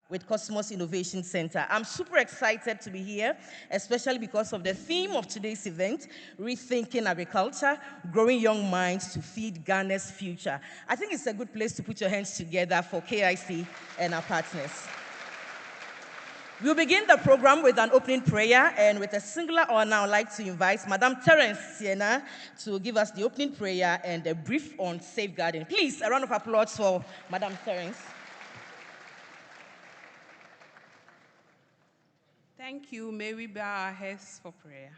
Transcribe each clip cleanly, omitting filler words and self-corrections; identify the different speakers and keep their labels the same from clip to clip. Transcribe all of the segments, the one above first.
Speaker 1: with Kosmos Innovation Center. I'm super excited to be here, especially because of the theme of today's event, Rethinking Agriculture, Growing Young Minds to Feed Ghana's Future. I think it's a good place to put your hands together for KIC and our partners. We'll begin the program with an opening prayer, and with a singular honor, I'd like to invite Madam Terence Siena to give us the opening prayer and a brief on safeguarding. Please, a round of applause for Madam Terence.
Speaker 2: Thank you. May we bow our heads for prayer.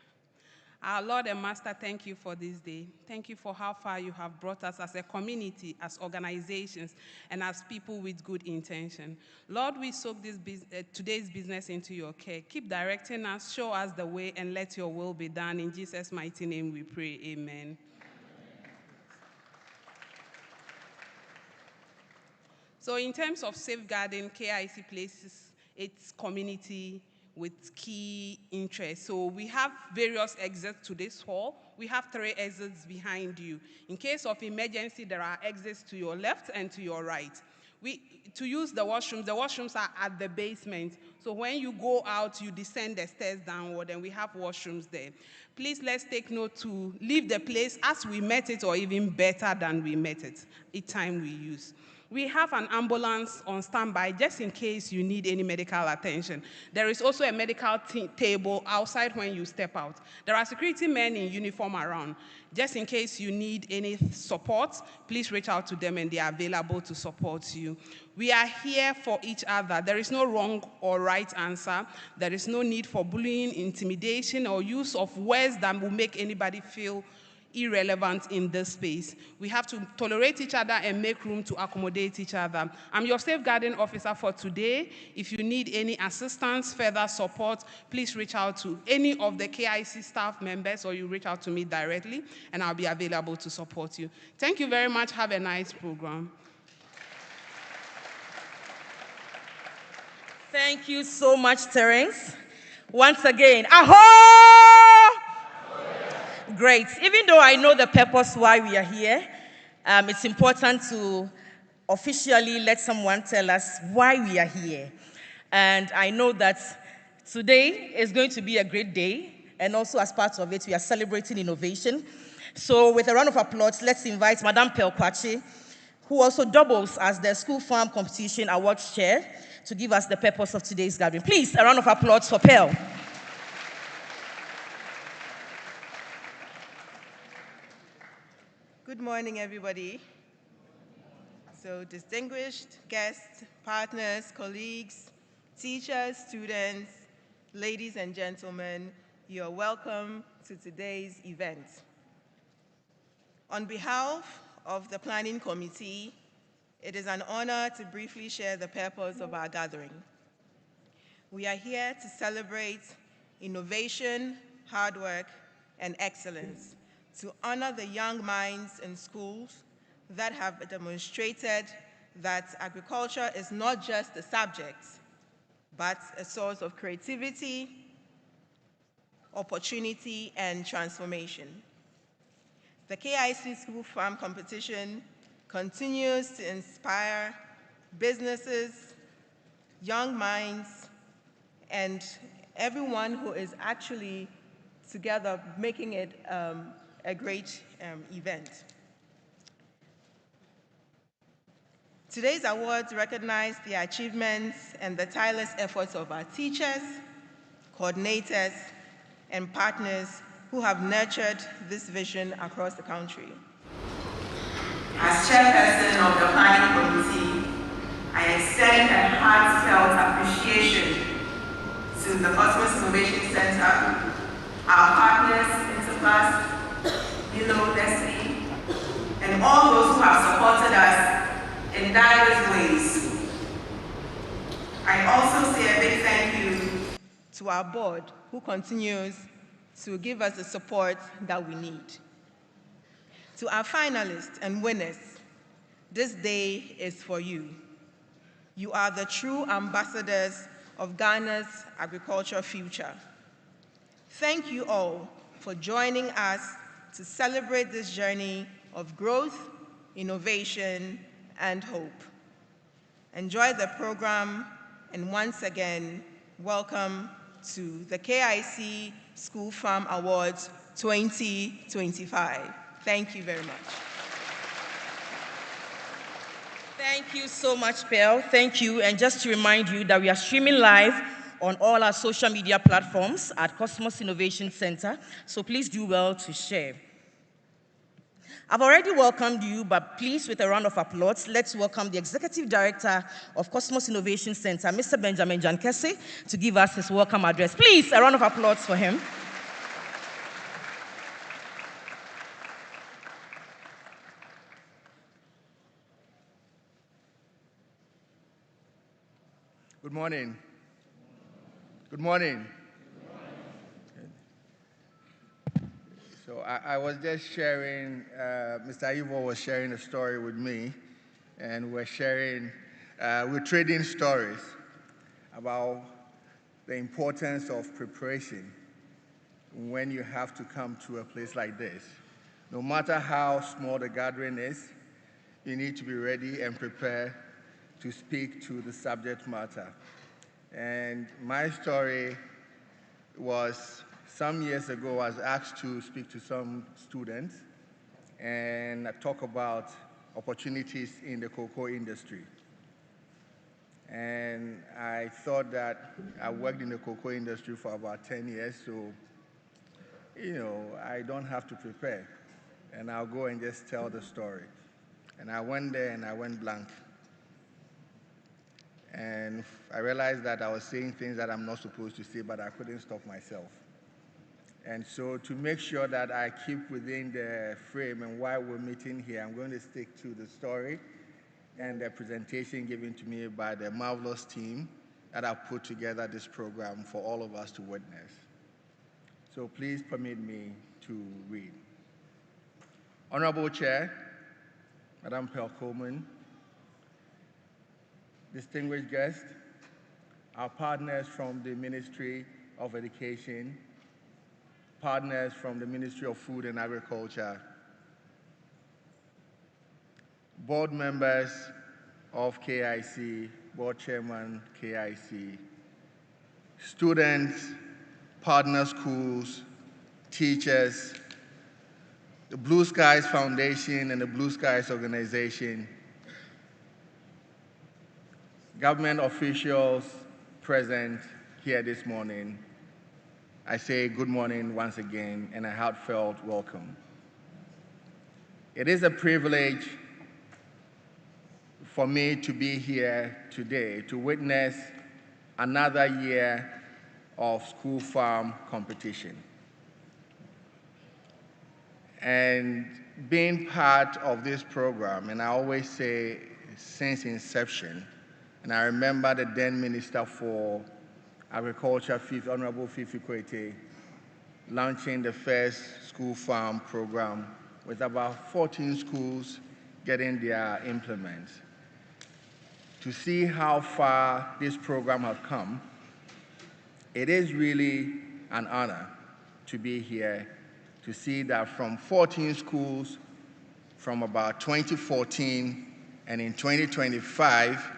Speaker 2: Our Lord and Master, thank you for this day. Thank you for how far you have brought us as a community, as organizations, and as people with good intention. Lord, we soak today's business into your care. Keep directing us, show us the way, and let your will be done. In Jesus' mighty name we pray. Amen. So in terms of safeguarding, KIC places its community with key interests. So we have various exits to this hall. We have 3 exits behind you. In case of emergency, there are exits to your left and to your right. To use the washrooms are at the basement. So when you go out, you descend the stairs downward, and we have washrooms there. Please, let's take note to leave the place as we met it, or even better than we met it, each time we use. We have an ambulance on standby just in case you need any medical attention. There is also a medical table outside when you step out. There are security men in uniform around. Just in case you need any support, please reach out to them and they are available to support you. We are here for each other. There is no wrong or right answer. There is no need for bullying, intimidation, or use of words that will make anybody feel irrelevant in this space. We have to tolerate each other and make room to accommodate each other. I'm your safeguarding officer for today. If you need any assistance, further support, please reach out to any of the KIC staff members, or you reach out to me directly, and I'll be available to support you. Thank you very much. Have a nice program.
Speaker 1: Thank you so much, Terence. Once again, ahoy! Great. Even though I know the purpose why we are here, it's important to officially let someone tell us why we are here. And I know that today is going to be a great day, and also as part of it, we are celebrating innovation. So with a round of applause, let's invite Madam Pelkwachi, who also doubles as the School Farm Competition Awards Chair, to give us the purpose of today's gathering. Please, a round of applause for Pel.
Speaker 3: Good morning, everybody. So distinguished guests, partners, colleagues, teachers, students, ladies and gentlemen, you are welcome to today's event. On behalf of the Planning Committee, it is an honor to briefly share the purpose of our gathering. We are here to celebrate innovation, hard work, and excellence, to honor the young minds in schools that have demonstrated that agriculture is not just a subject, but a source of creativity, opportunity, and transformation. The KIC School Farm Competition continues to inspire businesses, young minds, and everyone who is actually together making it a great event. Today's awards recognize the achievements and the tireless efforts of our teachers, coordinators, and partners who have nurtured this vision across the country.
Speaker 4: As chairperson of the Planning Committee, I extend a heartfelt appreciation to the Kosmos Innovation Center, our partners, Interplast, Leslie, and all those who have supported us in diverse ways. I also say a big thank you
Speaker 3: to our board, who continues to give us the support that we need. To our finalists and winners, this day is for you. You are the true ambassadors of Ghana's agricultural future. Thank you all for joining us to celebrate this journey of growth, innovation, and hope. Enjoy the program, And once again, welcome to the KIC School Farm Awards 2025. Thank you very much.
Speaker 1: Thank you so much, Pearl. Thank you. And just to remind you that we are streaming live on all our social media platforms at Kosmos Innovation Center, so please do well to share. I've already welcomed you, but please, with a round of applause, let's welcome the Executive Director of Kosmos Innovation Center, Mr. Benjamin Jankese, to give us his welcome address. Please, a round of applause for him.
Speaker 5: Good morning. Good morning. So I was just sharing, Mr. Ivo was sharing a story with me, and we're trading stories about the importance of preparation when you have to come to a place like this. No matter how small the gathering is, you need to be ready and prepared to speak to the subject matter. And my story was some years ago, I was asked to speak to some students and talk about opportunities in the cocoa industry. And I thought that I worked in the cocoa industry for about 10 years, so, I don't have to prepare. And I'll go and just tell the story. And I went there and I went blank. And I realized that I was saying things that I'm not supposed to say, but I couldn't stop myself. And so to make sure that I keep within the frame and while we're meeting here, I'm going to stick to the story and the presentation given to me by the marvelous team that have put together this program for all of us to witness. So please permit me to read. Honorable Chair, Madam Pearl Coleman, distinguished guests, our partners from the Ministry of Education, partners from the Ministry of Food and Agriculture, board members of KIC, board chairman KIC, students, partner schools, teachers, the Blue Skies Foundation and the Blue Skies Organization, government officials present here this morning, I say good morning once again and a heartfelt welcome. It is a privilege for me to be here today to witness another year of school farm competition. And being part of this program, and I always say since inception, and I remember the then Minister for Agriculture, Honorable Fifi Kwete, launching the first school farm program with about 14 schools getting their implements. To see how far this program has come, it is really an honor to be here to see that from 14 schools from about 2014, and in 2025,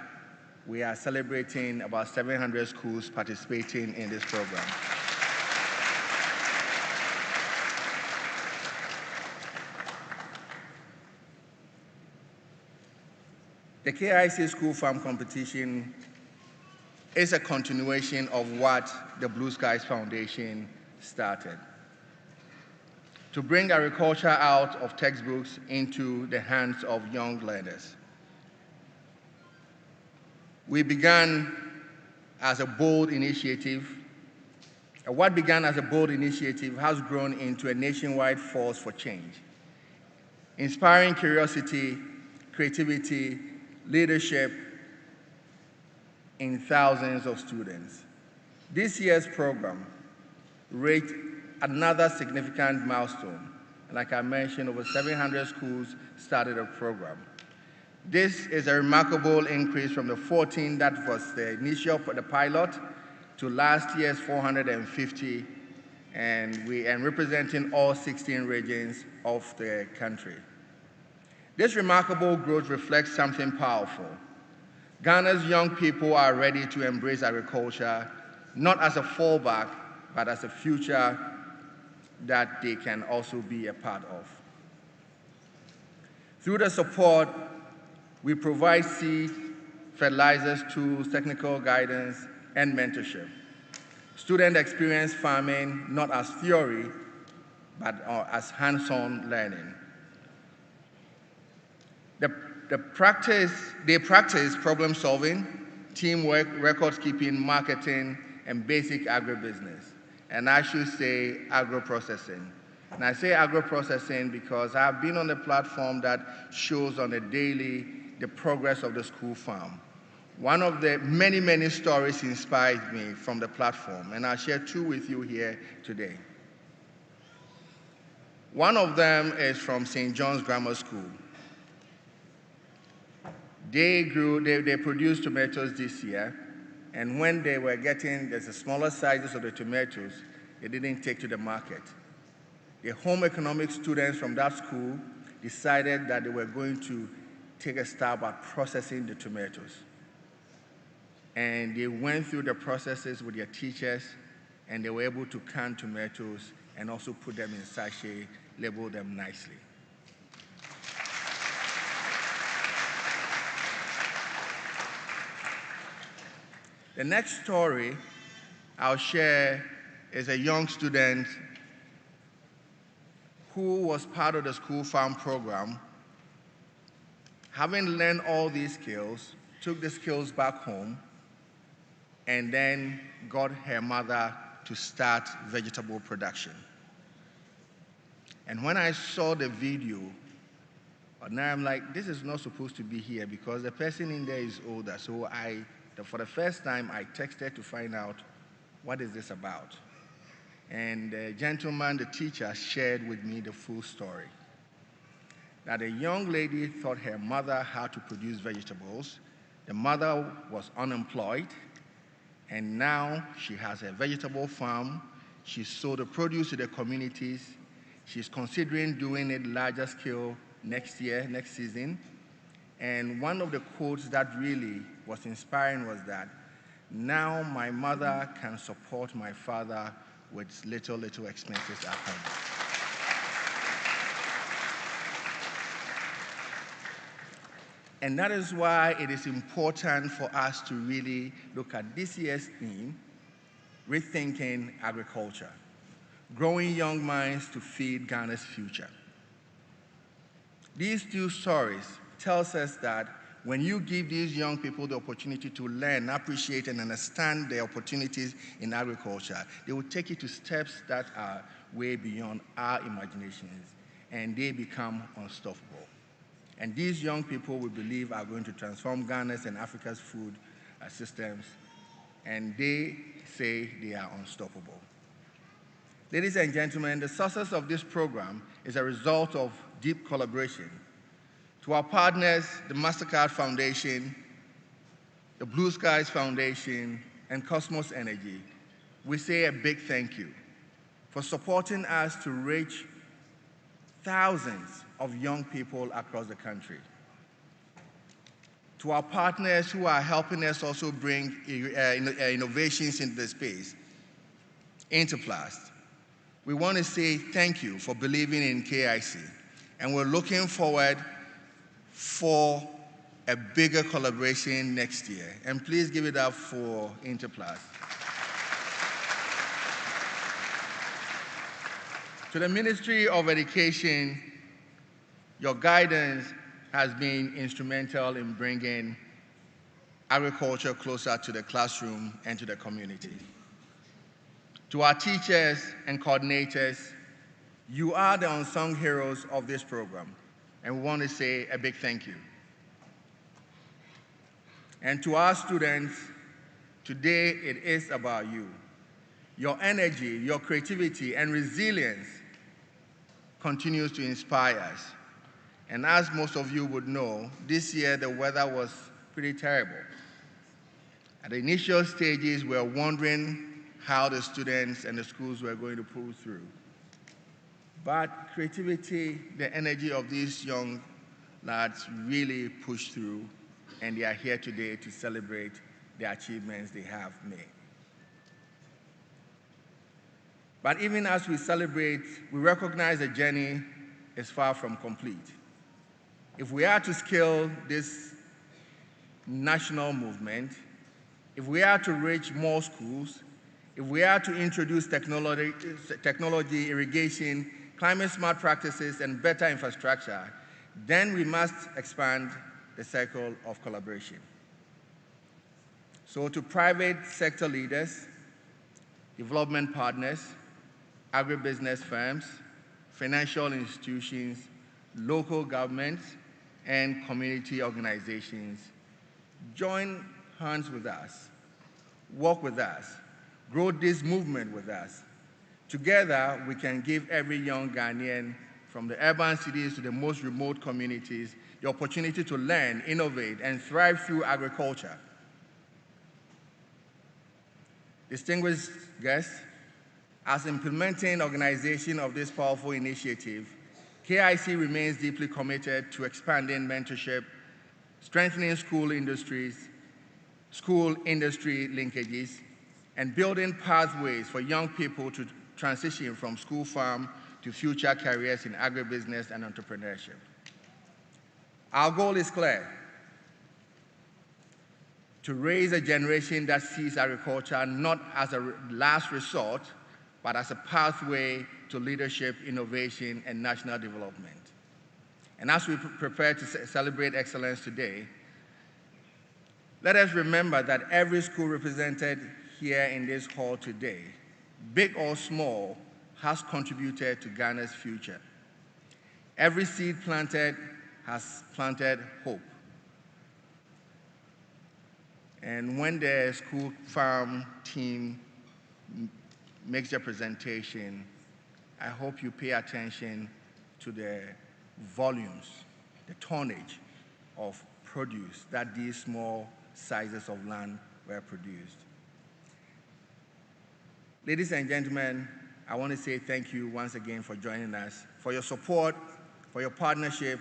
Speaker 5: we are celebrating about 700 schools participating in this program. The KIC School Farm Competition is a continuation of what the Blue Skies Foundation started, to bring agriculture out of textbooks into the hands of young learners. We began as a bold initiative. What began as a bold initiative has grown into a nationwide force for change, inspiring curiosity, creativity, leadership in thousands of students. This year's program reached another significant milestone. Like I mentioned, over 700 schools started a program. This is a remarkable increase from the 14 that was the initial for the pilot to last year's 450, and representing all 16 regions of the country. This remarkable growth reflects something powerful. Ghana's young people are ready to embrace agriculture, not as a fallback, but as a future that they can also be a part of. Through the support, we provide seed, fertilizers, tools, technical guidance, and mentorship. Students experience farming not as theory, but as hands-on learning. They practice problem solving, teamwork, record keeping, marketing, and basic agribusiness. And I should say agro-processing. And I say agro-processing because I've been on the platform that shows on a daily the progress of the school farm. One of the many, many stories inspired me from the platform, and I'll share two with you here today. One of them is from St. John's Grammar School. They produced tomatoes this year, and when they were getting the smaller sizes of the tomatoes, they didn't take to the market. The home economics students from that school decided that they were going to take a stab at processing the tomatoes. And they went through the processes with their teachers, and they were able to can tomatoes and also put them in sachet, label them nicely. The next story I'll share is a young student who was part of the school farm program. Having learned all these skills, took the skills back home, and then got her mother to start vegetable production. And when I saw the video, now I'm like, this is not supposed to be here because the person in there is older. So for the first time, I texted to find out what is this about. And the gentleman, the teacher, shared with me the full story. That a young lady thought her mother had to produce vegetables. The mother was unemployed, and now she has a vegetable farm. She sold the produce to the communities. She's considering doing it larger scale next year, next season. And one of the quotes that really was inspiring was that, now my mother can support my father with little expenses at home. And that is why it is important for us to really look at this year's theme, Rethinking Agriculture, Growing Young Minds to Feed Ghana's Future. These two stories tells us that when you give these young people the opportunity to learn, appreciate, and understand the opportunities in agriculture, they will take you to steps that are way beyond our imaginations, and they become unstoppable. And these young people, we believe, are going to transform Ghana's and Africa's food systems, and they say they are unstoppable. Ladies and gentlemen, the success of this program is a result of deep collaboration. To our partners, the MasterCard Foundation, the Blue Skies Foundation, and Kosmos Energy, we say a big thank you for supporting us to reach thousands of young people across the country. To our partners who are helping us also bring innovations into the space, Interplast, we want to say thank you for believing in KIC, and we're looking forward for a bigger collaboration next year. And please give it up for Interplast. To the Ministry of Education, your guidance has been instrumental in bringing agriculture closer to the classroom and to the community. To our teachers and coordinators, you are the unsung heroes of this program, and we want to say a big thank you. And to our students, today it is about you. Your energy, your creativity, and resilience continues to inspire us. And as most of you would know, this year the weather was pretty terrible. At the initial stages, we were wondering how the students and the schools were going to pull through. But creativity, the energy of these young lads really pushed through, and they are here today to celebrate the achievements they have made. But even as we celebrate, we recognize the journey is far from complete. If we are to scale this national movement, if we are to reach more schools, if we are to introduce technology, irrigation, climate-smart practices, and better infrastructure, then we must expand the circle of collaboration. So to private sector leaders, development partners, agribusiness firms, financial institutions, local governments, and community organizations, join hands with us, work with us, grow this movement with us. Together, we can give every young Ghanaian, from the urban cities to the most remote communities, the opportunity to learn, innovate, and thrive through agriculture. Distinguished guests, as implementing organization of this powerful initiative, KIC remains deeply committed to expanding mentorship, strengthening school industry linkages, and building pathways for young people to transition from school farm to future careers in agribusiness and entrepreneurship. Our goal is clear: to raise a generation that sees agriculture not as a last resort, but as a pathway to leadership, innovation, and national development. And as we prepare to celebrate excellence today, let us remember that every school represented here in this hall today, big or small, has contributed to Ghana's future. Every seed planted has planted hope. And when the school farm team makes their presentation, I hope you pay attention to the volumes, the tonnage of produce that these small sizes of land were produced. Ladies and gentlemen, I want to say thank you once again for joining us, for your support, for your partnership,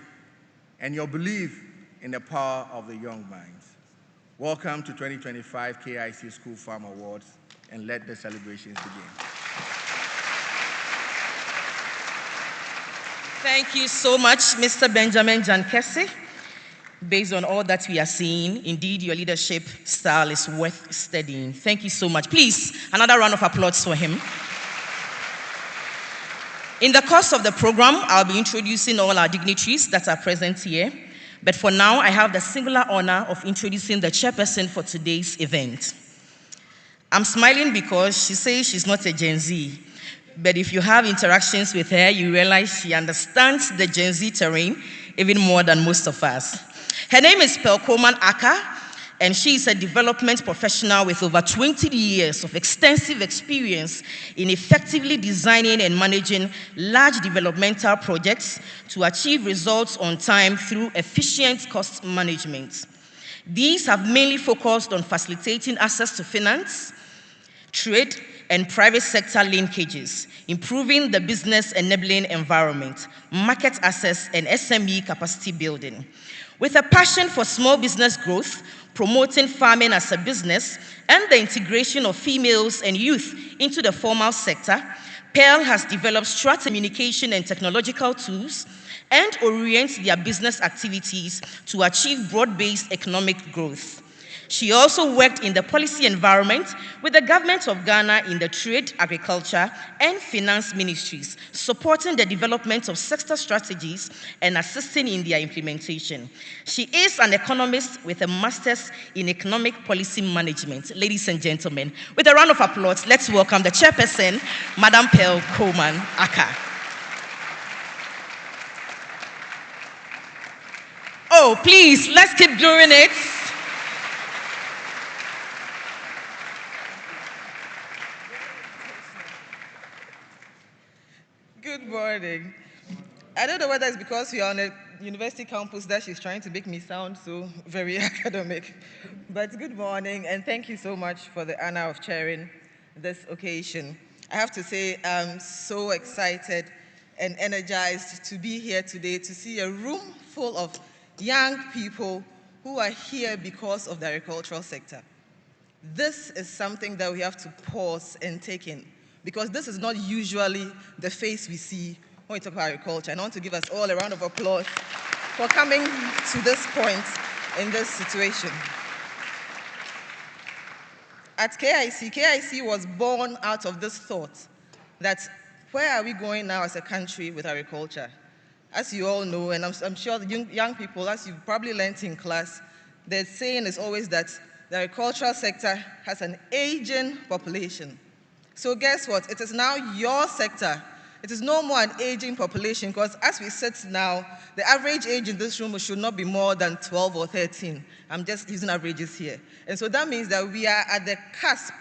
Speaker 5: and your belief in the power of the young minds. Welcome to 2025 KIC School Farm Awards, and let the celebrations begin.
Speaker 1: Thank you so much, Mr. Benjamin Jankesi. Based on all that we are seeing, indeed, your leadership style is worth studying. Thank you so much. Please, another round of applause for him. In the course of the program, I'll be introducing all our dignitaries that are present here. But for now, I have the singular honor of introducing the chairperson for today's event. I'm smiling because she says she's not a Gen Z. But if you have interactions with her, you realize she understands the Gen Z terrain even more than most of us. Her name is Pearl Coleman Aka, and she is a development professional with over 20 years of extensive experience in effectively designing and managing large developmental projects to achieve results on time through efficient cost management. These have mainly focused on facilitating access to finance, trade, and private sector linkages, improving the business enabling environment, market access, and SME capacity building. With a passion for small business growth, promoting farming as a business, and the integration of females and youth into the formal sector, Pearl has developed strategic communication and technological tools and orients their business activities to achieve broad-based economic growth. She also worked in the policy environment with the government of Ghana in the trade, agriculture, and finance ministries, supporting the development of sector strategies and assisting in their implementation. She is an economist with a master's in economic policy management. Ladies and gentlemen, with a round of applause, let's welcome the chairperson, Madam Pearl Coleman Aka. Oh, please, let's keep doing it.
Speaker 3: Good morning. I don't know whether it's because you're on a university campus that she's trying to make me sound so very academic. But good morning, and thank you so much for the honor of chairing this occasion. I have to say I'm so excited and energized to be here today to see a room full of young people who are here because of the agricultural sector. This is something that we have to pause and take in, because this is not usually the face we see when we talk about agriculture. And I want to give us all a round of applause for coming to this point in this situation. At KIC was born out of this thought that where are we going now as a country with agriculture? As you all know, and I'm sure the young people, as you've probably learned in class, the saying is always that the agricultural sector has an aging population. So guess what? It is now your sector. It is no more an aging population, because as we sit now, the average age in this room should not be more than 12 or 13. I'm just using averages here. And so that means that we are at the cusp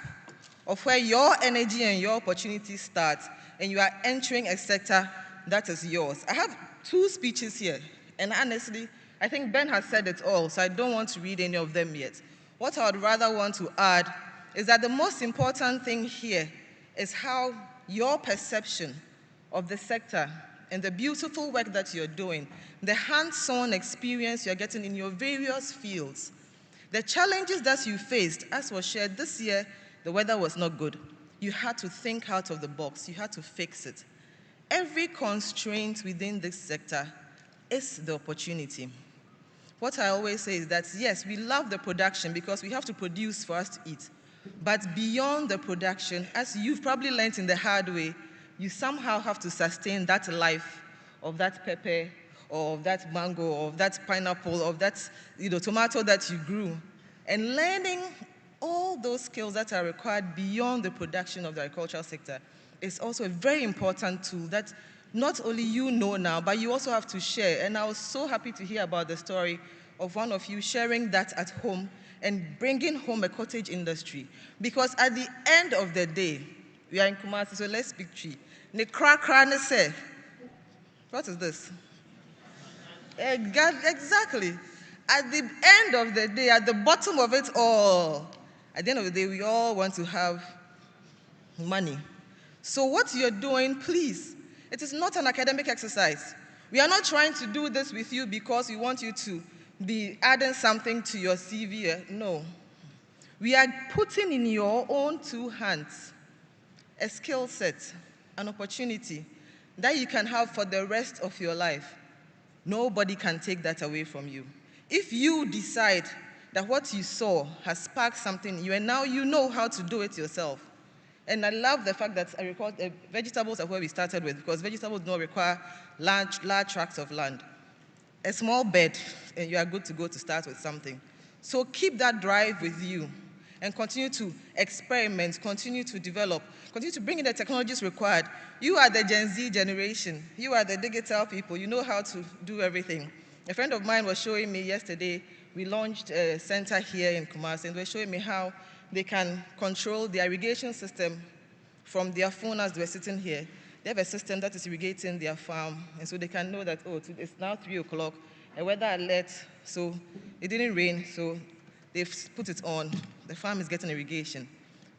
Speaker 3: of where your energy and your opportunities start, and you are entering a sector that is yours. I have 2 speeches here, and honestly, I think Ben has said it all, so I don't want to read any of them yet. What I would rather want to add is that the most important thing here is how your perception of the sector and the beautiful work that you're doing, the hands-on experience you're getting in your various fields, the challenges that you faced, as was shared this year, the weather was not good. You had to think out of the box. You had to fix it. Every constraint within this sector is the opportunity. What I always say is that, yes, we love the production because we have to produce for us to eat. But beyond the production, as you've probably learned in the hard way, you somehow have to sustain that life of that pepper, or of that mango, or of that pineapple, or of that tomato that you grew. And learning all those skills that are required beyond the production of the agricultural sector is also a very important tool that not only you know now, but you also have to share. And I was so happy to hear about the story of one of you sharing that at home and bringing home a cottage industry. Because at the end of the day, we are in Kumasi, so let's speak tree. Ne kra ne say, what is this? Exactly. At the end of the day, at the bottom of it all, at the end of the day, we all want to have money. So what you're doing, please, it is not an academic exercise. We are not trying to do this with you because we want you to be adding something to your CV. No. We are putting in your own 2 hands a skill set, an opportunity that you can have for the rest of your life. Nobody can take that away from you. If you decide that what you saw has sparked something in you, and now you know how to do it yourself. And I love the fact that vegetables are where we started with, because vegetables don't require large tracts of land. A small bed, and you are good to go to start with something. So keep that drive with you, and continue to experiment, continue to develop, continue to bring in the technologies required. You are the Gen Z generation. You are the digital people. You know how to do everything. A friend of mine was showing me yesterday, we launched a center here in Kumasi, and they were showing me how they can control the irrigation system from their phone as they were sitting here. They have a system that is irrigating their farm, and so they can know that, oh, it's now 3 o'clock, a weather alert, so it didn't rain, so they've put it on. The farm is getting irrigation.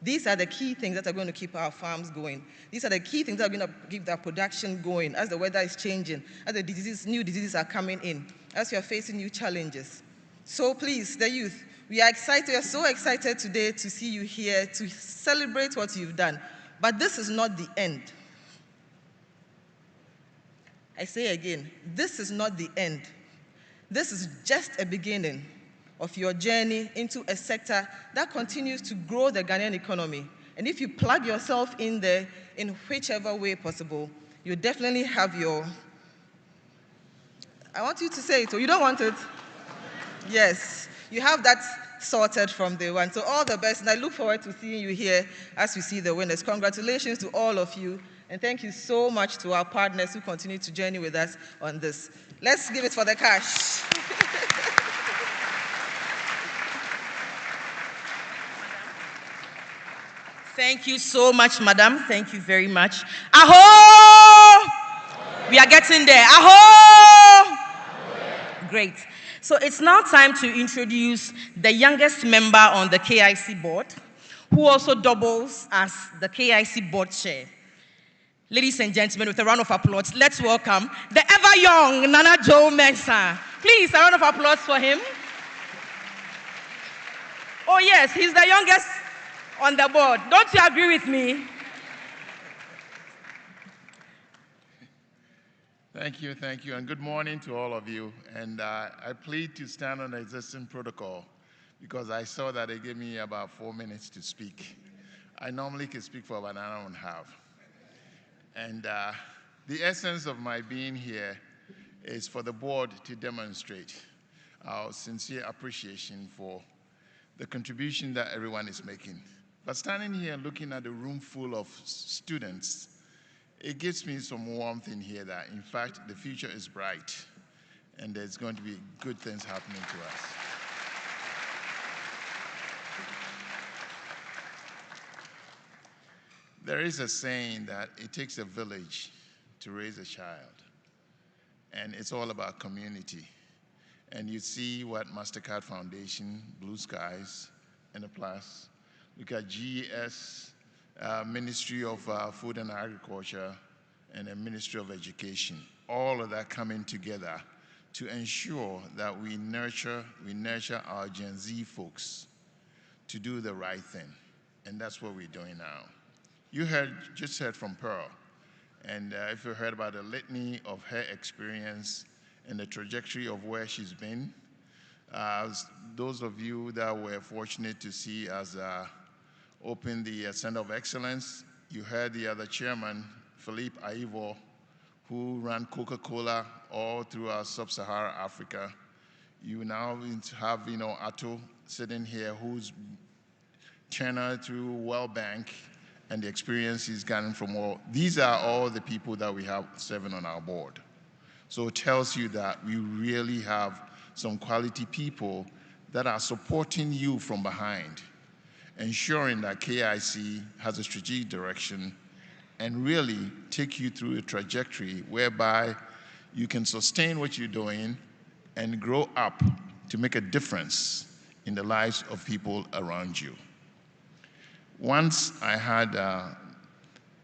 Speaker 3: These are the key things that are going to keep our farms going. These are the key things that are going to keep their production going as the weather is changing, as the new diseases are coming in, as you are facing new challenges. So please, the youth, we are excited, we are so excited today to see you here, to celebrate what you've done. But this is not the end. I say again, this is not the end. This is just a beginning of your journey into a sector that continues to grow the Ghanaian economy. And if you plug yourself in there in whichever way possible, you definitely have your... I want you to say it, or you don't want it? Yes, you have that sorted from day one. So all the best, and I look forward to seeing you here as we see the winners. Congratulations to all of you, and thank you so much to our partners who continue to journey with us on this. Let's give it for the cash.
Speaker 1: Thank you so much, madam. Thank you very much. Aho! We are getting there. Aho! Great. So it's now time to introduce the youngest member on the KIC board, who also doubles as the KIC board chair. Ladies and gentlemen, with a round of applause, let's welcome the ever young Nana Joe Mensah. Please, a round of applause for him. Oh yes, he's the youngest on the board. Don't you agree with me?
Speaker 6: Thank you, and good morning to all of you. And I plead to stand on the existing protocol because I saw that they gave me about 4 minutes to speak. I normally can speak for about an hour and a half. And the essence of my being here is for the board to demonstrate our sincere appreciation for the contribution that everyone is making. But standing here and looking at a room full of students, it gives me some warmth in here that, in fact, the future is bright and there's going to be good things happening to us. There is a saying that it takes a village to raise a child, and it's all about community. And you see what MasterCard Foundation, Blue Skies, and the Plus, look at GES, Ministry of Food and Agriculture, and the Ministry of Education, all of that coming together to ensure that we nurture our Gen Z folks to do the right thing. And that's what we're doing now. You just heard from Pearl, and if you heard about the litany of her experience and the trajectory of where she's been, those of you that were fortunate to see us open the Center of Excellence, you heard the other chairman, Philippe Aivo, who ran Coca-Cola all throughout sub-Saharan Africa. You now have, Atto sitting here, who's channeled through World Bank and the experience he's gotten from all. These are all the people that we have serving on our board. So it tells you that we really have some quality people that are supporting you from behind, ensuring that KIC has a strategic direction and really take you through a trajectory whereby you can sustain what you're doing and grow up to make a difference in the lives of people around you. Once I had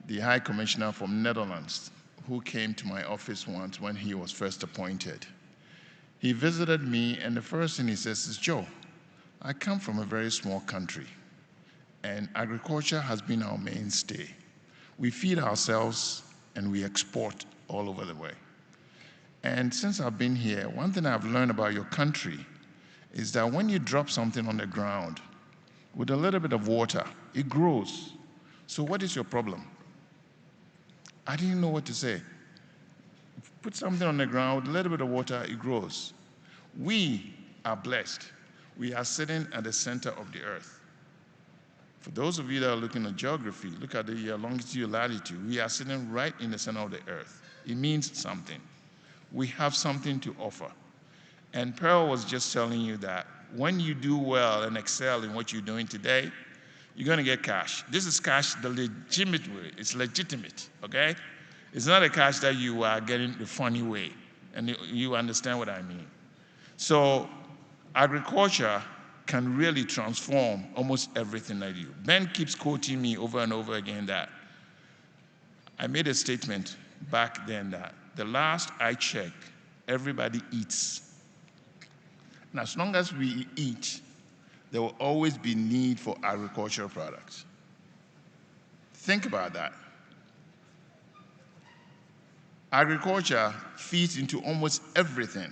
Speaker 6: the High Commissioner from Netherlands who came to my office once when he was first appointed. He visited me, and the first thing he says is, Joe, I come from a very small country, and agriculture has been our mainstay. We feed ourselves, and we export all over the way. And since I've been here, one thing I've learned about your country is that when you drop something on the ground, with a little bit of water, it grows. So what is your problem? I didn't know what to say. Put something on the ground, with a little bit of water, it grows. We are blessed. We are sitting at the center of the earth. For those of you that are looking at geography, look at the longitude, latitude. We are sitting right in the center of the earth. It means something. We have something to offer. And Pearl was just telling you that when you do well and excel in what you're doing today, you're going to get cash. This is cash the legitimate way. It's legitimate, okay? It's not a cash that you are getting the funny way, and you understand what I mean. So agriculture can really transform almost everything I do. Ben keeps quoting me over and over again that I made a statement back then that the last I checked, everybody eats. And as long as we eat, there will always be need for agricultural products. Think about that. Agriculture feeds into almost everything.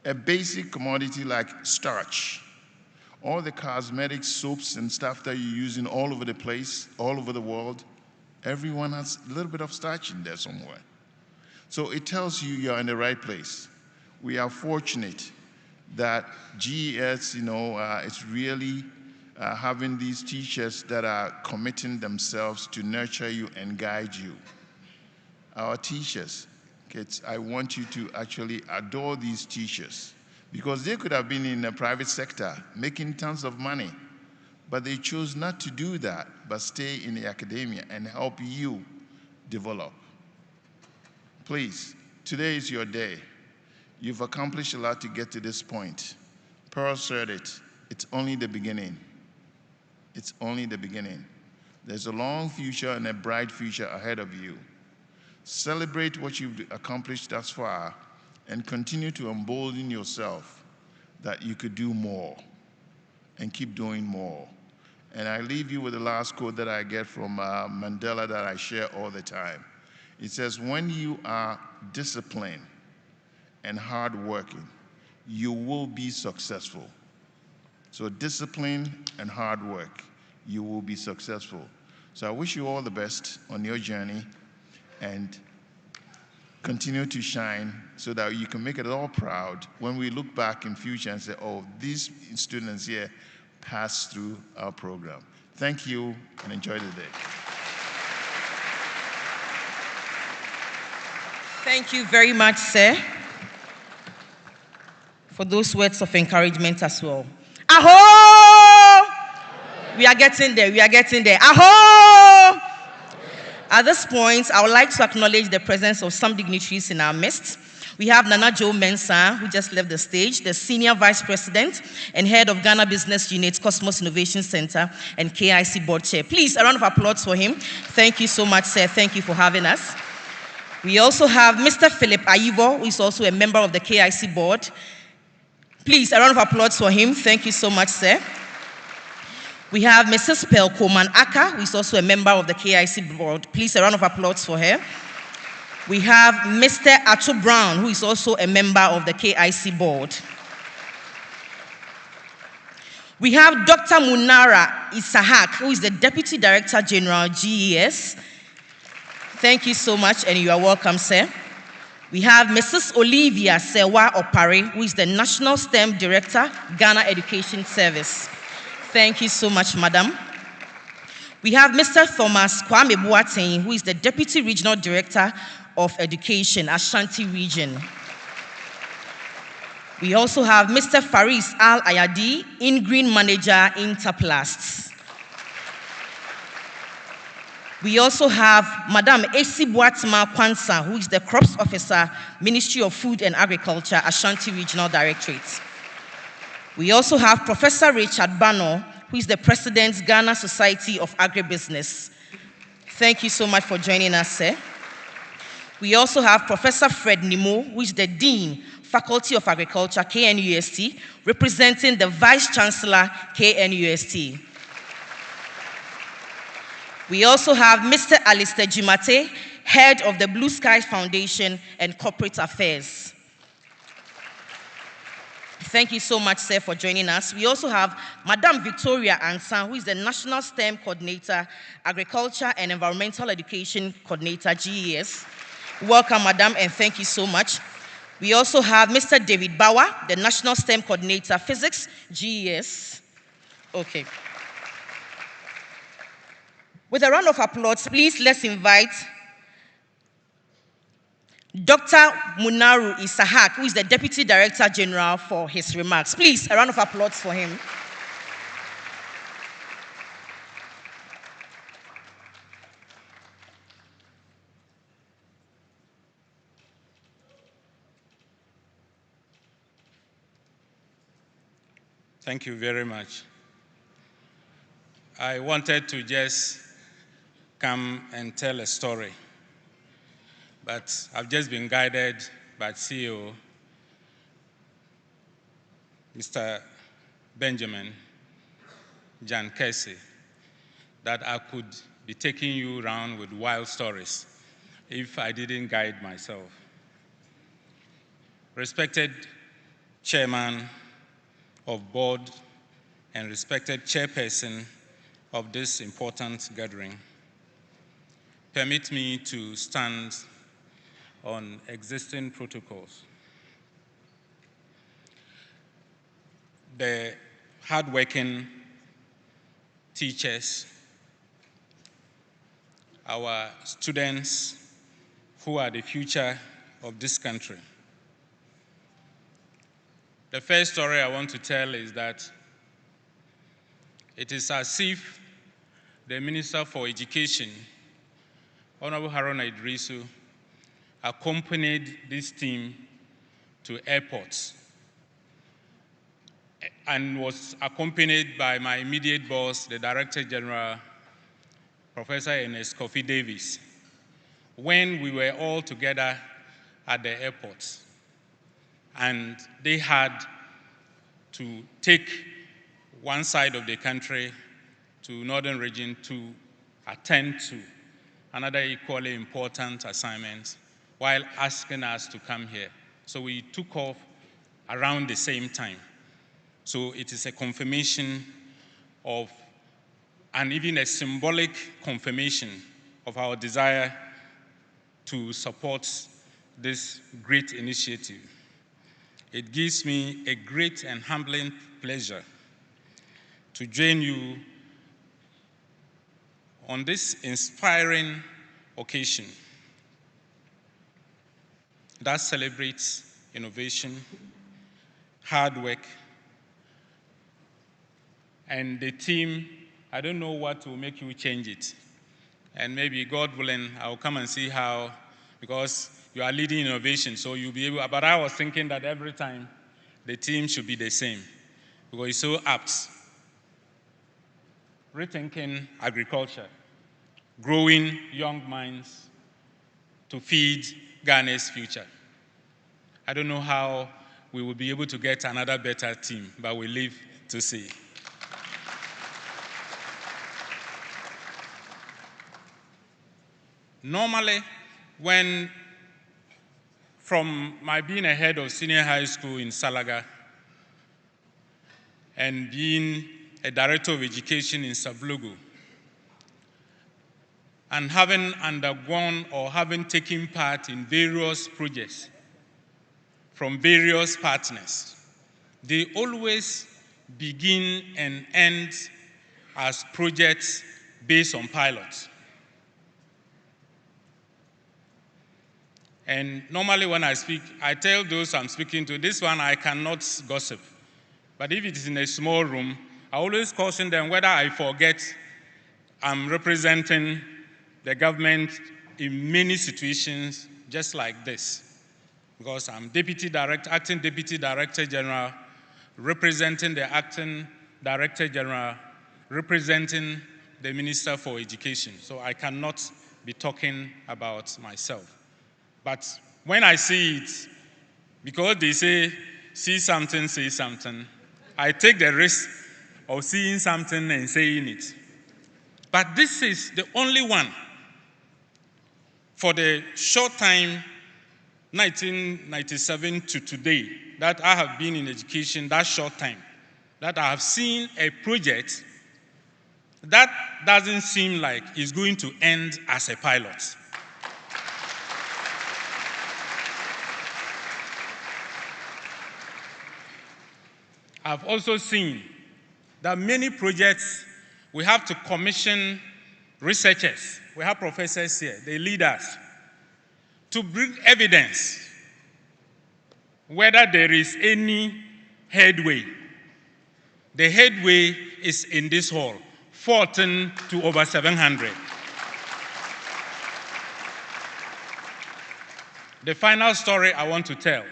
Speaker 6: A basic commodity like starch, all the cosmetic soaps and stuff that you're using all over the place, all over the world, everyone has a little bit of starch in there somewhere. So it tells you you're in the right place. We are fortunate that GES, is really having these teachers that are committing themselves to nurture you and guide you. Our teachers, kids, I want you to actually adore these teachers because they could have been in the private sector making tons of money, but they chose not to do that, but stay in the academia and help you develop. Please, today is your day. You've accomplished a lot to get to this point. Pearl said it. It's only the beginning. It's only the beginning. There's a long future and a bright future ahead of you. Celebrate what you've accomplished thus far and continue to embolden yourself that you could do more and keep doing more. And I leave you with the last quote that I get from Mandela that I share all the time. It says, when you are disciplined and hardworking, you will be successful. So discipline and hard work, you will be successful. So I wish you all the best on your journey, and continue to shine so that you can make it all proud when we look back in future and say, oh, these students here passed through our program. Thank you, and enjoy the day.
Speaker 1: Thank you very much, sir, for those words of encouragement as well. Aho! We are getting there, we are getting there. Aho! At this point, I would like to acknowledge the presence of some dignitaries in our midst. We have Nana Joe Mensah, who just left the stage, the Senior Vice President and Head of Ghana Business Unit's Kosmos Innovation Center and KIC Board Chair. Please, a round of applause for him. Thank you so much, sir. Thank you for having us. We also have Mr. Philip Ayivo, who is also a member of the KIC Board. Please, a round of applause for him. Thank you so much, sir. We have Mrs. Pearl Coleman Aka, who is also a member of the KIC Board. Please, a round of applause for her. We have Mr. Acho Brown, who is also a member of the KIC Board. We have Dr. Munara Isahak, who is the Deputy Director General, GES. Thank you so much, and you are welcome, sir. We have Mrs. Olivia Sewa Opare, who is the National STEM Director, Ghana Education Service. Thank you so much, madam. We have Mr. Thomas Kwame Boateng, who is the Deputy Regional Director of Education, Ashanti Region. We also have Mr. Faris Al Ayadi, In-Green Manager, Interplasts. We also have Madam Esi Boatma Kwansa, who is the Crops Officer, Ministry of Food and Agriculture, Ashanti Regional Directorate. We also have Professor Richard Bano, who is the President, Ghana Society of Agribusiness. Thank you so much for joining us, sir. We also have Professor Fred Nimo, who is the Dean, Faculty of Agriculture, KNUST, representing the Vice Chancellor, KNUST. We also have Mr. Alistair Jimate, Head of the Blue Sky Foundation and Corporate Affairs. Thank you so much, sir, for joining us. We also have Madam Victoria Ansan, who is the National STEM Coordinator, Agriculture and Environmental Education Coordinator, GES. Welcome, Madam, and thank you so much. We also have Mr. David Bauer, the National STEM Coordinator, Physics, GES. Okay. With a round of applause, please let's invite Dr. Munaru Isahak, who is the Deputy Director General, for his remarks. Please, a round of applause for him.
Speaker 7: Thank you very much. I wanted to just come and tell a story, but I've just been guided by CEO, Mr. Benjamin Jan Kesey, that I could be taking you around with wild stories if I didn't guide myself. Respected Chairman of Board and respected Chairperson of this important gathering, permit me to stand on existing protocols. The hardworking teachers, our students who are the future of this country. The first story I want to tell is that it is as if the Minister for Education, Honorable Haruna Idrisu, accompanied this team to airports and was accompanied by my immediate boss, the Director General, Professor Ernest Kofi Davis, when we were all together at the airport. And they had to take one side of the country to northern region to attend to another equally important assignment while asking us to come here. So we took off around the same time. So it is a confirmation of, and even a symbolic confirmation of our desire to support this great initiative. It gives me a great and humbling pleasure to join you on this inspiring occasion that celebrates innovation, hard work, and the team. I don't know what will make you change it. And maybe, God willing, I'll come and see how, because you are leading innovation, so you'll be able, but I was thinking that every time the team should be the same, because it's so apt. Rethinking agriculture, growing young minds to feed Ghana's future. I don't know how we will be able to get another better team, but we live to see. Normally, when, from my being a head of senior high school in Salaga and being a director of education in Sablugu, and having undergone or having taken part in various projects from various partners, they always begin and end as projects based on pilots. And normally when I speak, I tell those I'm speaking to, this one I cannot gossip. But if it is in a small room, I always caution them whether I forget I'm representing the government in many situations just like this. Because I'm acting Deputy Director General, representing the acting Director General, representing the Minister for Education. So I cannot be talking about myself. But when I see it, because they say, see something, say something, I take the risk of seeing something and saying it. But this is the only one for the short time, 1997 to today, that I have been in education, that short time, that I have seen a project that doesn't seem like it's going to end as a pilot. I've also seen that many projects, we have to commission researchers. We have professors here, they lead us, to bring evidence whether there is any headway. The headway is in this hall, 14 to over 700. The final story I want to tell.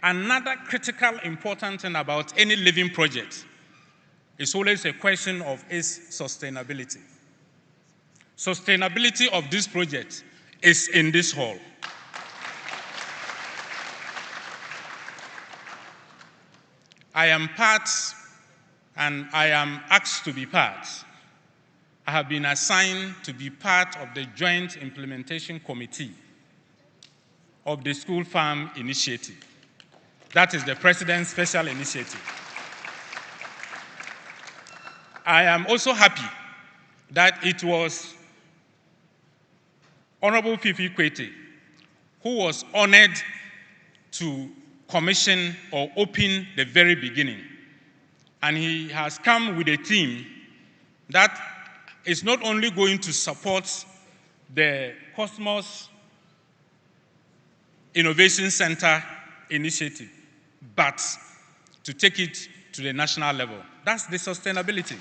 Speaker 7: Another critical important thing about any living project is always a question of its sustainability. Sustainability of this project is in this hall. I am part, and I am asked to be part. I have been assigned to be part of the Joint Implementation Committee of the School Farm Initiative. That is the President's special initiative. I am also happy that it was Honorable Fifi Kwete who was honored to commission or open the very beginning. And he has come with a team that is not only going to support the Kosmos Innovation Center initiative, but to take it to the national level. That's the sustainability.